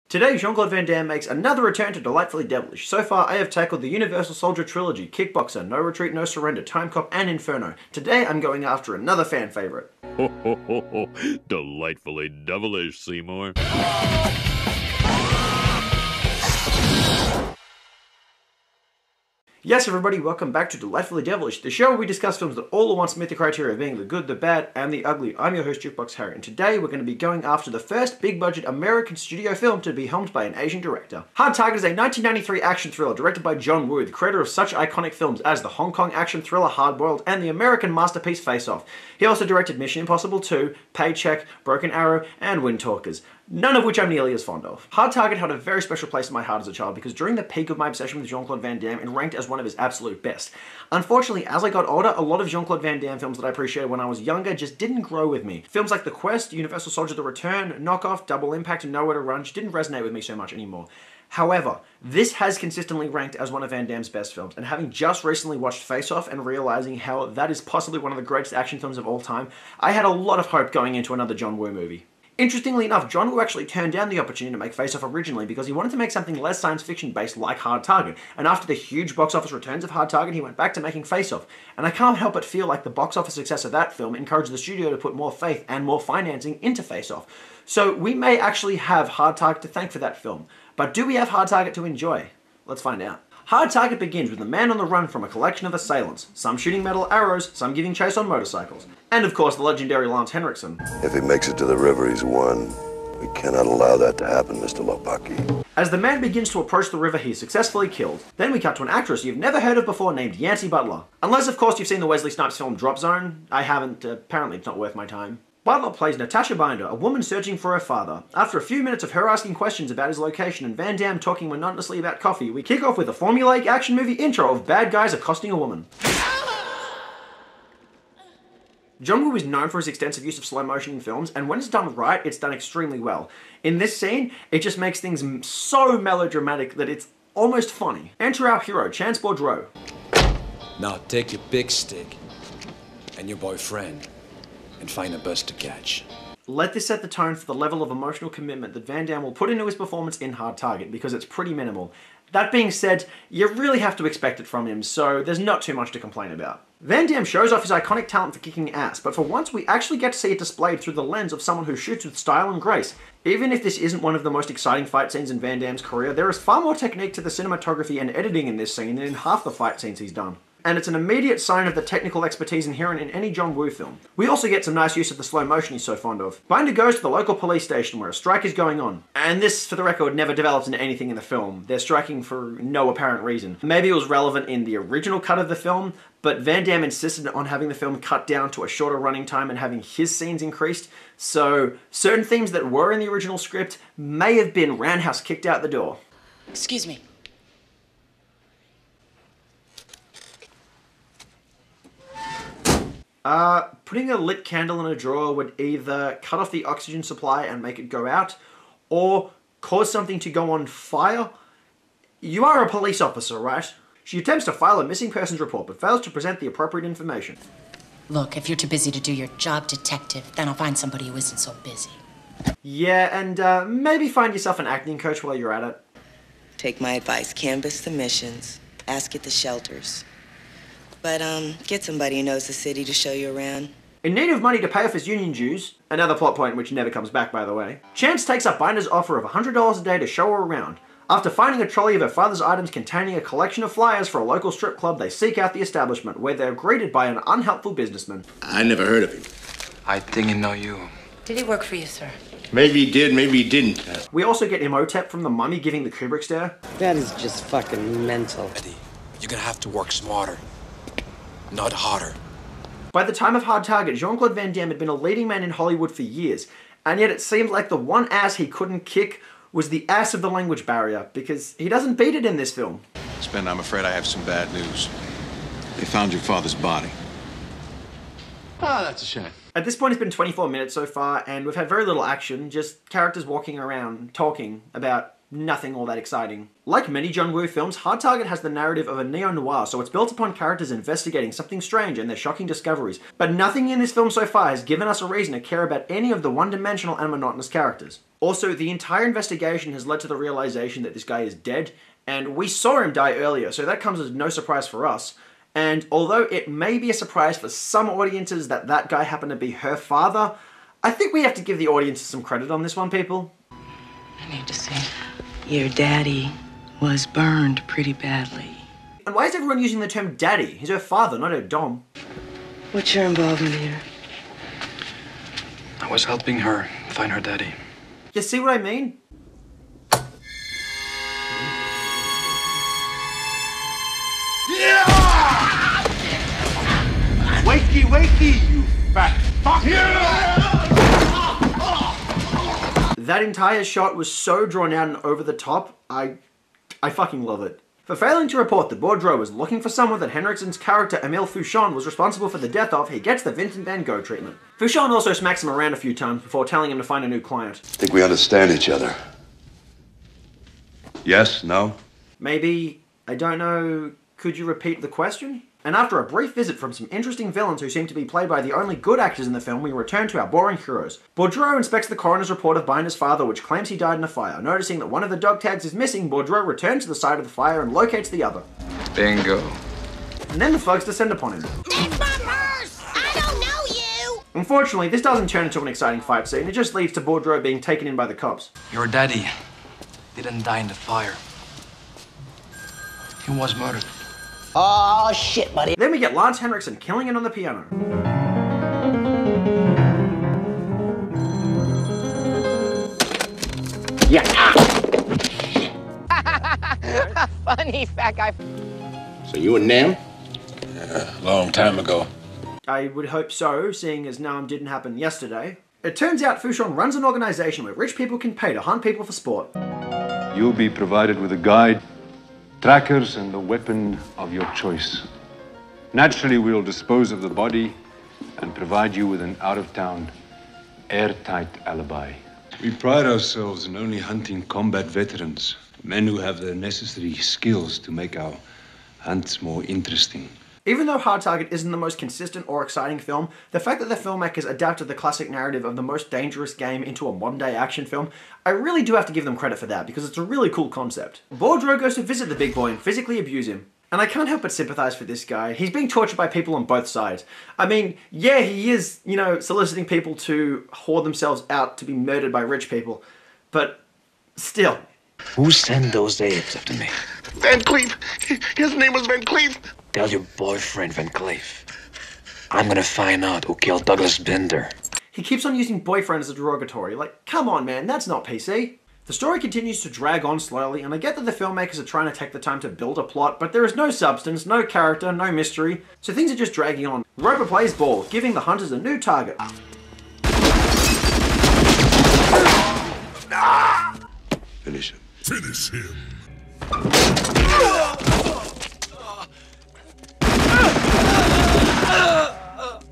Today, Jean-Claude Van Damme makes another return to Delightfully Devilish. So far, I have tackled the Universal Soldier trilogy, Kickboxer, No Retreat, No Surrender, Time Cop, and Inferno. Today, I'm going after another fan favorite. Ho ho ho ho! Delightfully devilish, Seymour. Yes, everybody, welcome back to Delightfully Devilish, the show where we discuss films that all at once meet the criteria of being the good, the bad, and the ugly. I'm your host, Jukebox Harry, and today we're going to be going after the first big-budget American studio film to be helmed by an Asian director. Hard Target is a 1993 action thriller directed by John Woo, the creator of such iconic films as the Hong Kong action thriller Hard Boiled and the American masterpiece Face Off. He also directed Mission Impossible 2, Paycheck, Broken Arrow, and Wind Talkers, none of which I'm nearly as fond of. Hard Target had a very special place in my heart as a child because during the peak of my obsession with Jean-Claude Van Damme, it ranked as one of his absolute best. Unfortunately, as I got older, a lot of Jean-Claude Van Damme films that I appreciated when I was younger just didn't grow with me. Films like The Quest, Universal Soldier: The Return, Knockoff, Double Impact, and Nowhere to Run just didn't resonate with me so much anymore. However, this has consistently ranked as one of Van Damme's best films, and having just recently watched Face Off and realizing how that is possibly one of the greatest action films of all time, I had a lot of hope going into another John Woo movie. Interestingly enough, John Woo actually turned down the opportunity to make Face Off originally because he wanted to make something less science fiction based like Hard Target, and after the huge box office returns of Hard Target, he went back to making Face Off. And I can't help but feel like the box office success of that film encouraged the studio to put more faith and more financing into Face Off. So we may actually have Hard Target to thank for that film. But do we have Hard Target to enjoy? Let's find out. Hard Target begins with a man on the run from a collection of assailants, some shooting metal arrows, some giving chase on motorcycles. And of course, the legendary Lance Henriksen. If he makes it to the river, he's won. We cannot allow that to happen, Mr. Lopaki. As the man begins to approach the river, he is successfully killed. Then we cut to an actress you've never heard of before named Yancy Butler. Unless, of course, you've seen the Wesley Snipes film Drop Zone. I haven't. Apparently it's not worth my time. Butler plays Natasha Binder, a woman searching for her father. After a few minutes of her asking questions about his location and Van Damme talking monotonously about coffee, we kick off with a formulaic action movie intro of bad guys accosting a woman. John Woo is known for his extensive use of slow motion in films, and when it's done right, it's done extremely well. In this scene, it just makes things so melodramatic that it's almost funny. Enter our hero, Chance Boudreaux. Now take your big stick and your boyfriend and find a bus to catch. Let this set the tone for the level of emotional commitment that Van Damme will put into his performance in Hard Target, because it's pretty minimal. That being said, you really have to expect it from him, so there's not too much to complain about. Van Damme shows off his iconic talent for kicking ass, but for once we actually get to see it displayed through the lens of someone who shoots with style and grace. Even if this isn't one of the most exciting fight scenes in Van Damme's career, there is far more technique to the cinematography and editing in this scene than in half the fight scenes he's done. And it's an immediate sign of the technical expertise inherent in any John Woo film. We also get some nice use of the slow motion he's so fond of. Binder goes to the local police station where a strike is going on. And this, for the record, never develops into anything in the film. They're striking for no apparent reason. Maybe it was relevant in the original cut of the film, but Van Damme insisted on having the film cut down to a shorter running time and having his scenes increased, so certain themes that were in the original script may have been roundhouse kicked out the door. Excuse me. Putting a lit candle in a drawer would either cut off the oxygen supply and make it go out, or cause something to go on fire. You are a police officer, right? She attempts to file a missing persons report, but fails to present the appropriate information. Look, if you're too busy to do your job, detective, then I'll find somebody who isn't so busy. Yeah, and maybe find yourself an acting coach while you're at it. Take my advice, canvass the missions, ask at the shelters. But, get somebody who knows the city to show you around. In need of money to pay off his union dues, another plot point which never comes back by the way, Chance takes up Binder's offer of $100 a day to show her around. After finding a trolley of her father's items containing a collection of flyers for a local strip club, they seek out the establishment, where they're greeted by an unhelpful businessman. I never heard of him. I didn't know you. Did he work for you, sir? Maybe he did, maybe he didn't. We also get Imhotep from the Mummy giving the Kubrick stare. That is just fucking mental. Eddie, you're gonna have to work smarter, not harder. By the time of Hard Target, Jean-Claude Van Damme had been a leading man in Hollywood for years, and yet it seemed like the one ass he couldn't kick was the ass of the language barrier, because he doesn't beat it in this film. Spence, I'm afraid I have some bad news. They found your father's body. Ah, that's a shame. At this point, it's been 24 minutes so far, and we've had very little action, just characters walking around, talking about nothing all that exciting. Like many John Woo films, Hard Target has the narrative of a neo-noir, so it's built upon characters investigating something strange and their shocking discoveries. But nothing in this film so far has given us a reason to care about any of the one-dimensional and monotonous characters. Also, the entire investigation has led to the realization that this guy is dead, and we saw him die earlier, so that comes as no surprise for us. And although it may be a surprise for some audiences that that guy happened to be her father, I think we have to give the audience some credit on this one, people. I need to say, your daddy was burned pretty badly. And why is everyone using the term daddy? He's her father, not her dom. What's your involvement here? I was helping her find her daddy. You see what I mean? Wakey, wakey, you fat fuck! That entire shot was so drawn out and over the top, I fucking love it. For failing to report that Boudreaux was looking for someone that Henriksen's character Emile Fouchon was responsible for the death of, he gets the Vincent van Gogh treatment. Fouchon also smacks him around a few times before telling him to find a new client. I think we understand each other. Yes? No? Maybe, I don't know, could you repeat the question? And after a brief visit from some interesting villains who seem to be played by the only good actors in the film, we return to our boring heroes. Boudreaux inspects the coroner's report of Binder's father, which claims he died in a fire. Noticing that one of the dog tags is missing, Boudreaux returns to the site of the fire and locates the other. Bingo. And then the thugs descend upon him. That's my purse! I don't know you! Unfortunately, this doesn't turn into an exciting fight scene, it just leads to Boudreaux being taken in by the cops. Your daddy didn't die in the fire. He was murdered. Oh, shit, buddy. Then we get Lance Henriksen killing it on the piano. Yeah. Funny fat guy. So you and Nam? Long time ago. I would hope so, seeing as Nam didn't happen yesterday. It turns out Fouchon runs an organization where rich people can pay to hunt people for sport. You'll be provided with a guide, trackers, and the weapon of your choice. Naturally, we'll dispose of the body and provide you with an out-of-town, airtight alibi. We pride ourselves in only hunting combat veterans, men who have the necessary skills to make our hunts more interesting. Even though Hard Target isn't the most consistent or exciting film, the fact that the filmmakers adapted the classic narrative of the most dangerous game into a modern-day action film, I really do have to give them credit for that, because it's a really cool concept. Boudreaux goes to visit the big boy and physically abuse him. And I can't help but sympathize for this guy. He's being tortured by people on both sides. I mean, yeah, he is, you know, soliciting people to whore themselves out to be murdered by rich people, but still. Who sent those apes after me? Van Cleef! His name was Van Cleef! Tell your boyfriend Van Cleef. I'm gonna find out who killed Douglas Binder. He keeps on using boyfriend as a derogatory. Like, come on, man, that's not PC. The story continues to drag on slowly, and I get that the filmmakers are trying to take the time to build a plot, but there is no substance, no character, no mystery, so things are just dragging on. Roper plays ball, giving the hunters a new target. Finish him. Finish him.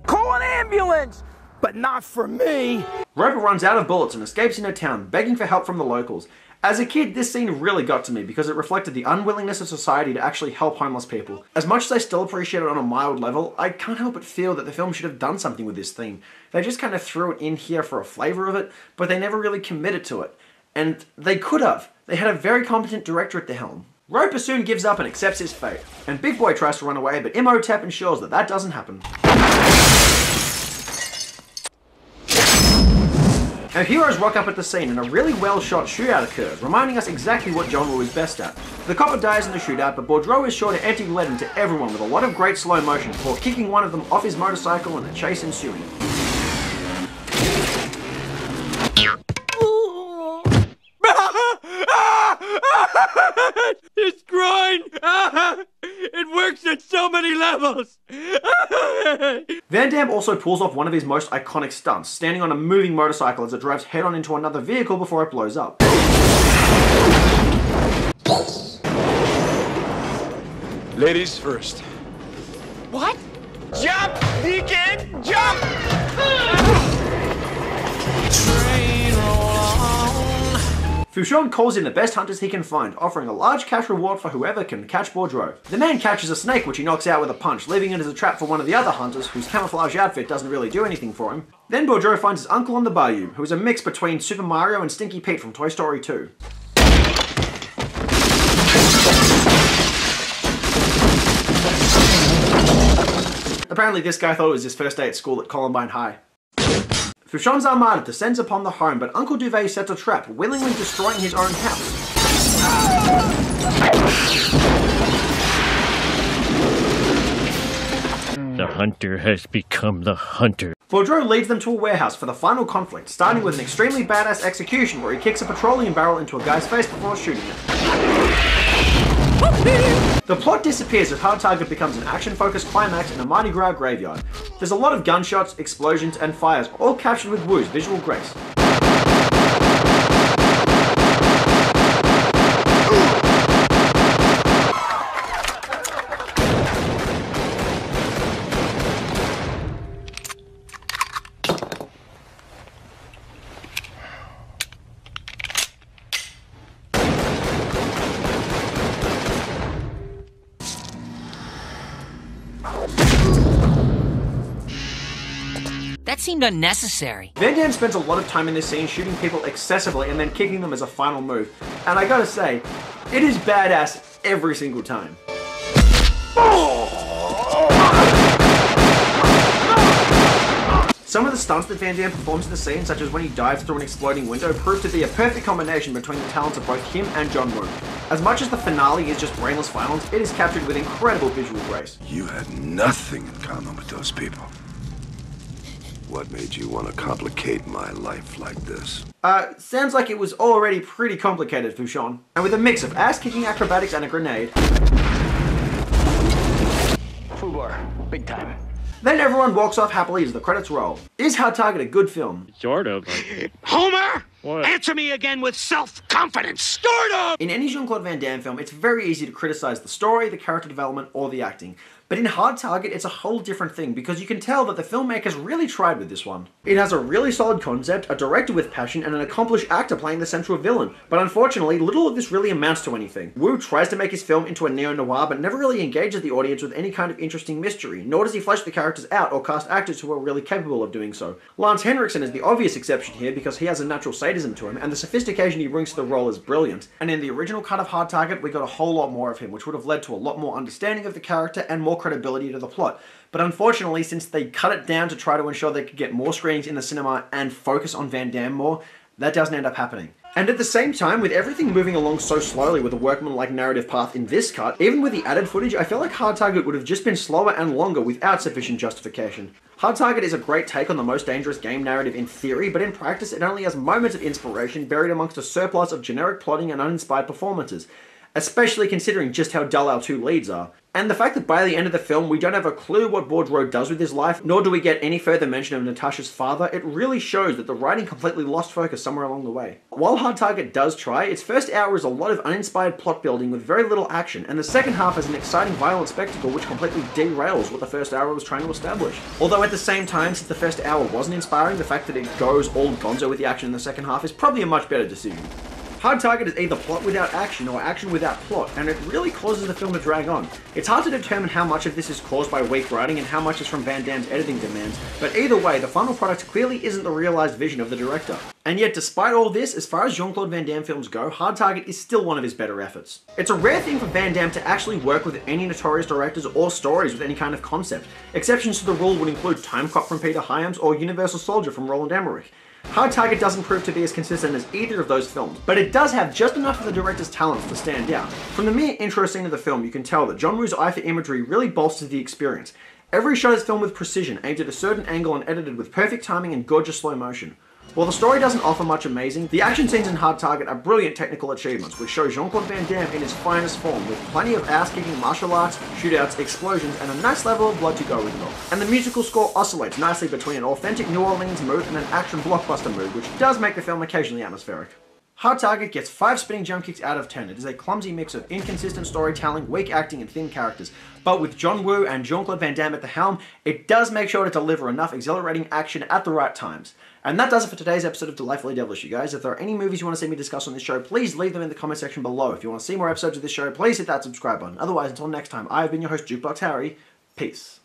Call an ambulance! But not for me! Roper runs out of bullets and escapes into town, begging for help from the locals. As a kid, this scene really got to me because it reflected the unwillingness of society to actually help homeless people. As much as I still appreciate it on a mild level, I can't help but feel that the film should have done something with this theme. They just kind of threw it in here for a flavour of it, but they never really committed to it. And they could have. They had a very competent director at the helm. Roper soon gives up and accepts his fate, and Big Boy tries to run away, but Imhotep ensures that that doesn't happen. Our heroes rock up at the scene and a really well-shot shootout occurs, reminding us exactly what John Woo is best at. The copper dies in the shootout, but Boudreaux is sure to empty lead into everyone with a lot of great slow motion before kicking one of them off his motorcycle and the chase ensuing. This grind! It works at so many levels! Van Damme also pulls off one of his most iconic stunts, standing on a moving motorcycle as it drives head-on into another vehicle before it blows up. Ladies first. What? Jump! Deacon! Jump! Fouchon calls in the best hunters he can find, offering a large cash reward for whoever can catch Boudreaux. The man catches a snake which he knocks out with a punch, leaving it as a trap for one of the other hunters whose camouflage outfit doesn't really do anything for him. Then Boudreaux finds his uncle on the bayou, who is a mix between Super Mario and Stinky Pete from Toy Story 2. Apparently this guy thought it was his first day at school at Columbine High. Fouchon's armada descends upon the home, but Uncle Duvet sets a trap, willingly destroying his own house. The hunter has become the hunter. Boudreaux leads them to a warehouse for the final conflict, starting with an extremely badass execution where he kicks a petroleum barrel into a guy's face before shooting it. The plot disappears as Hard Target becomes an action-focused climax in a Mardi Gras graveyard. There's a lot of gunshots, explosions, and fires, all captured with Wu's visual grace. That seemed unnecessary. Van Damme spends a lot of time in this scene shooting people excessively and then kicking them as a final move. And I gotta say, it is badass every single time. Some of the stunts that Van Damme performs in the scene, such as when he dives through an exploding window, prove to be a perfect combination between the talents of both him and John Woo. As much as the finale is just brainless violence, it is captured with incredible visual grace. You had nothing in common with those people. What made you want to complicate my life like this? Sounds like it was already pretty complicated, Fouchon. And with a mix of ass-kicking acrobatics and a grenade... Fubar, big time. Then everyone walks off happily as the credits roll. Is Hard Target a good film? Sort of. Homer! What? Answer me again with self-confidence! Sort of! In any Jean-Claude Van Damme film, it's very easy to criticize the story, the character development, or the acting. But in Hard Target, it's a whole different thing because you can tell that the filmmakers really tried with this one. It has a really solid concept, a director with passion, and an accomplished actor playing the central villain. But unfortunately, little of this really amounts to anything. Wu tries to make his film into a neo-noir, but never really engages the audience with any kind of interesting mystery, nor does he flesh the characters out or cast actors who are really capable of doing so. Lance Henriksen is the obvious exception here because he has a natural sadism to him, and the sophistication he brings to the role is brilliant. And in the original cut of Hard Target, we got a whole lot more of him, which would have led to a lot more understanding of the character and more credibility to the plot. But unfortunately, since they cut it down to try to ensure they could get more screenings in the cinema and focus on Van Damme more, that doesn't end up happening. And at the same time, with everything moving along so slowly with a workmanlike narrative path in this cut, even with the added footage, I feel like Hard Target would have just been slower and longer without sufficient justification. Hard Target is a great take on the most dangerous game narrative in theory, but in practice it only has moments of inspiration buried amongst a surplus of generic plotting and uninspired performances, especially considering just how dull our two leads are. And the fact that by the end of the film we don't have a clue what Boudreaux does with his life, nor do we get any further mention of Natasha's father, it really shows that the writing completely lost focus somewhere along the way. While Hard Target does try, its first hour is a lot of uninspired plot building with very little action, and the second half is an exciting violent spectacle which completely derails what the first hour was trying to establish. Although at the same time, since the first hour wasn't inspiring, the fact that it goes all gonzo with the action in the second half is probably a much better decision. Hard Target is either plot without action or action without plot, and it really causes the film to drag on. It's hard to determine how much of this is caused by weak writing and how much is from Van Damme's editing demands, but either way, the final product clearly isn't the realized vision of the director. And yet, despite all this, as far as Jean-Claude Van Damme films go, Hard Target is still one of his better efforts. It's a rare thing for Van Damme to actually work with any notorious directors or stories with any kind of concept. Exceptions to the rule would include Time Cop from Peter Hyams or Universal Soldier from Roland Emmerich. Hard Target doesn't prove to be as consistent as either of those films, but it does have just enough of the director's talents to stand out. From the mere intro scene of the film, you can tell that John Woo's eye for imagery really bolsters the experience. Every shot is filmed with precision, aimed at a certain angle and edited with perfect timing and gorgeous slow motion. While the story doesn't offer much amazing, the action scenes in Hard Target are brilliant technical achievements, which show Jean-Claude Van Damme in his finest form, with plenty of ass-kicking martial arts, shootouts, explosions, and a nice level of blood to go with it all. And the musical score oscillates nicely between an authentic New Orleans mood and an action blockbuster mood, which does make the film occasionally atmospheric. Hard Target gets 5 spinning jump kicks out of 10. It is a clumsy mix of inconsistent storytelling, weak acting, and thin characters. But with John Woo and Jean-Claude Van Damme at the helm, it does make sure to deliver enough exhilarating action at the right times. And that does it for today's episode of Delightfully Devilish, you guys. If there are any movies you want to see me discuss on this show, please leave them in the comment section below. If you want to see more episodes of this show, please hit that subscribe button. Otherwise, until next time, I have been your host, Jukebox Harry. Peace.